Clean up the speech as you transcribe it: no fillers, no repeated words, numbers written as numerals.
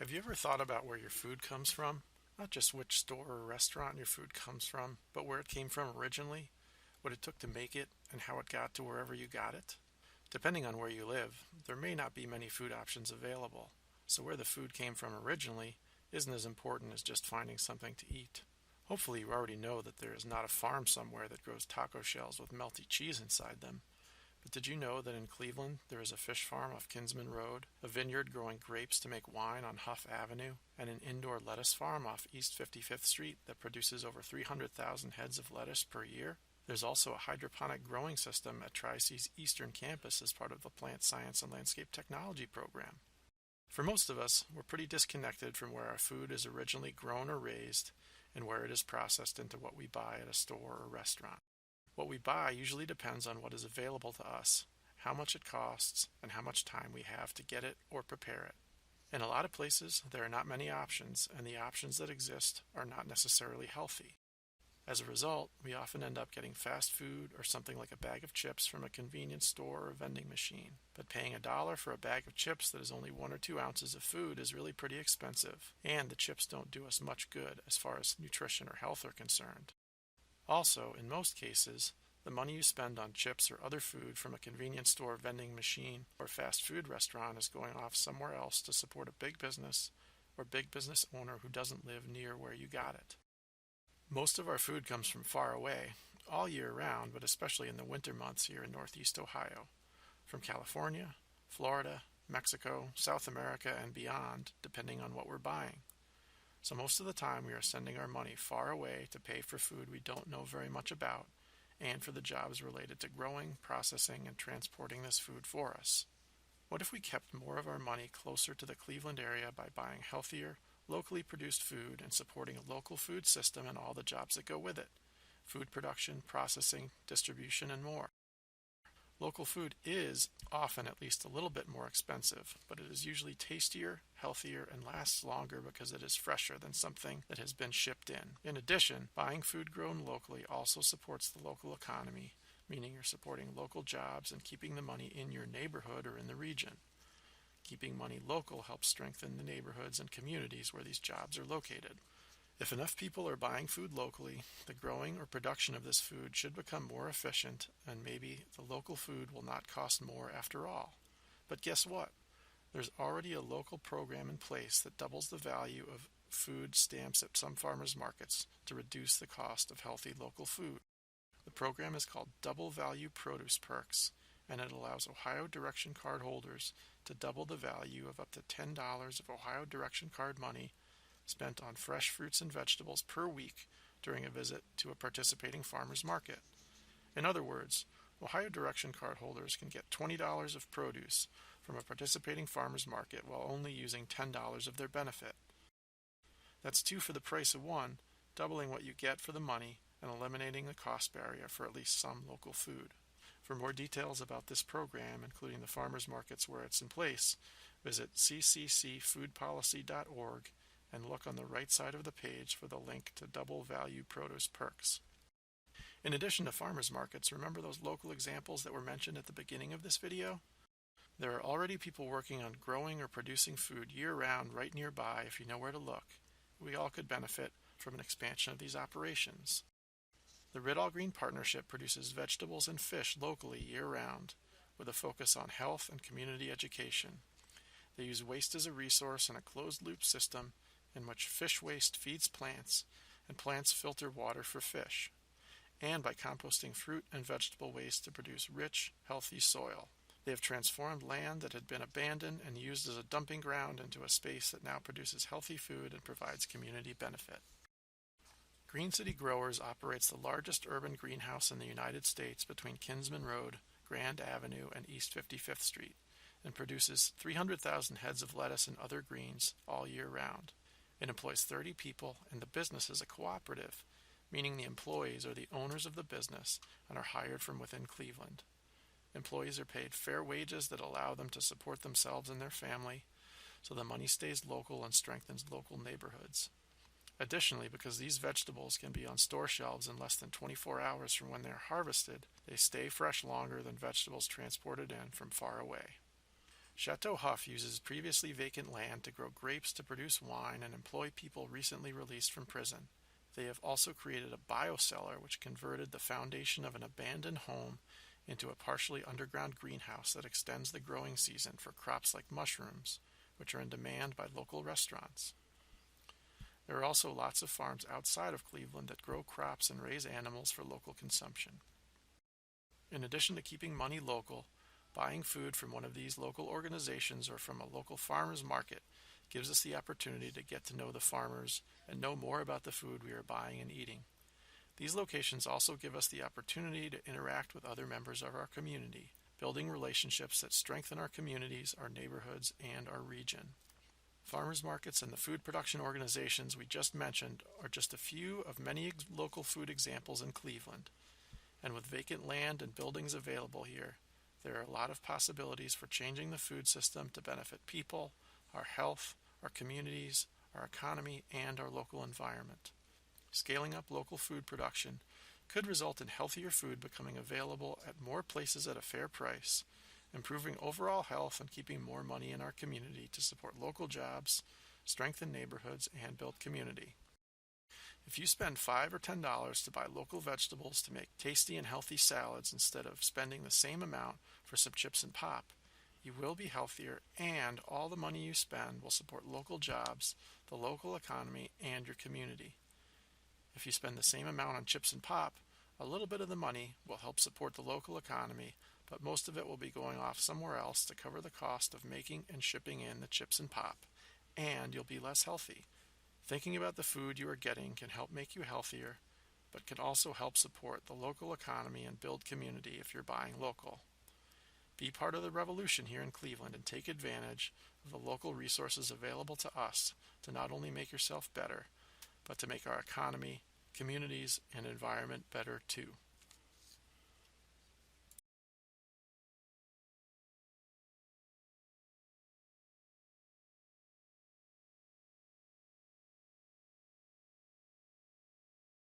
Have you ever thought about where your food comes from? Not just which store or restaurant your food comes from, but where it came from originally, what it took to make it, and how it got to wherever you got it? Depending on where you live, there may not be many food options available, so where the food came from originally isn't as important as just finding something to eat. Hopefully, you already know that there is not a farm somewhere that grows taco shells with melty cheese inside them. But did you know that in Cleveland there is a fish farm off Kinsman Road, a vineyard growing grapes to make wine on Huff Avenue, and an indoor lettuce farm off East 55th Street that produces over 300,000 heads of lettuce per year? There's also a hydroponic growing system at Tri-C's Eastern Campus as part of the Plant Science and Landscape Technology program. For most of us, we're pretty disconnected from where our food is originally grown or raised and where it is processed into what we buy at a store or restaurant. What we buy usually depends on what is available to us, how much it costs, and how much time we have to get it or prepare it. In a lot of places, there are not many options, and the options that exist are not necessarily healthy. As a result, we often end up getting fast food or something like a bag of chips from a convenience store or vending machine. But paying $1 for a bag of chips that is only 1 or 2 ounces of food is really pretty expensive, and the chips don't do us much good as far as nutrition or health are concerned. Also, in most cases, the money you spend on chips or other food from a convenience store, vending machine, or fast food restaurant is going off somewhere else to support a big business or big business owner who doesn't live near where you got it. Most of our food comes from far away, all year round, but especially in the winter months here in Northeast Ohio, from California, Florida, Mexico, South America, and beyond, depending on what we're buying. So most of the time we are sending our money far away to pay for food we don't know very much about and for the jobs related to growing, processing, and transporting this food for us. What if we kept more of our money closer to the Cleveland area by buying healthier, locally produced food and supporting a local food system and all the jobs that go with it? Food production, processing, distribution, and more. Local food is often at least a little bit more expensive, but it is usually tastier, healthier, and lasts longer because it is fresher than something that has been shipped in. In addition, buying food grown locally also supports the local economy, meaning you're supporting local jobs and keeping the money in your neighborhood or in the region. Keeping money local helps strengthen the neighborhoods and communities where these jobs are located. If enough people are buying food locally, the growing or production of this food should become more efficient, and maybe the local food will not cost more after all. But guess what? There's already a local program in place that doubles the value of food stamps at some farmers markets to reduce the cost of healthy local food. The program is called Double Value Produce Perks, and it allows Ohio Direction Card holders to double the value of up to $10 of Ohio Direction Card money spent on fresh fruits and vegetables per week during a visit to a participating farmer's market. In other words, Ohio Direction Card holders can get $20 of produce from a participating farmer's market while only using $10 of their benefit. That's 2 for the price of 1, doubling what you get for the money and eliminating the cost barrier for at least some local food. For more details about this program, including the farmers markets where it's in place, visit cccfoodpolicy.org and look on the right side of the page for the link to Double Value Produce Perks. In addition to farmers markets, remember those local examples that were mentioned at the beginning of this video? There are already people working on growing or producing food year-round right nearby if you know where to look. We all could benefit from an expansion of these operations. The Ridall Green Partnership produces vegetables and fish locally year-round, with a focus on health and community education. They use waste as a resource in a closed-loop system in which fish waste feeds plants and plants filter water for fish, and by composting fruit and vegetable waste to produce rich, healthy soil. They have transformed land that had been abandoned and used as a dumping ground into a space that now produces healthy food and provides community benefit. Green City Growers operates the largest urban greenhouse in the United States between Kinsman Road, Grand Avenue, and East 55th Street, and produces 300,000 heads of lettuce and other greens all year round. It employs 30 people, and the business is a cooperative, meaning the employees are the owners of the business and are hired from within Cleveland. Employees are paid fair wages that allow them to support themselves and their family, so the money stays local and strengthens local neighborhoods. Additionally, because these vegetables can be on store shelves in less than 24 hours from when they are harvested, they stay fresh longer than vegetables transported in from far away. Chateau Huff uses previously vacant land to grow grapes to produce wine and employ people recently released from prison. They have also created a biocellar which converted the foundation of an abandoned home into a partially underground greenhouse that extends the growing season for crops like mushrooms, which are in demand by local restaurants. There are also lots of farms outside of Cleveland that grow crops and raise animals for local consumption. In addition to keeping money local, buying food from one of these local organizations or from a local farmer's market gives us the opportunity to get to know the farmers and know more about the food we are buying and eating. These locations also give us the opportunity to interact with other members of our community, building relationships that strengthen our communities, our neighborhoods, and our region. Farmers markets and the food production organizations we just mentioned are just a few of many local food examples in Cleveland. And with vacant land and buildings available here, there are a lot of possibilities for changing the food system to benefit people, our health, our communities, our economy, and our local environment. Scaling up local food production could result in healthier food becoming available at more places at a fair price, improving overall health and keeping more money in our community to support local jobs, strengthen neighborhoods, and build community. If you spend $5 or $10 to buy local vegetables to make tasty and healthy salads instead of spending the same amount for some chips and pop, you will be healthier, and all the money you spend will support local jobs, the local economy, and your community. If you spend the same amount on chips and pop, a little bit of the money will help support the local economy, but most of it will be going off somewhere else to cover the cost of making and shipping in the chips and pop, and you'll be less healthy. Thinking about the food you are getting can help make you healthier, but can also help support the local economy and build community if you're buying local. Be part of the revolution here in Cleveland and take advantage of the local resources available to us to not only make yourself better, but to make our economy, communities, and environment better too.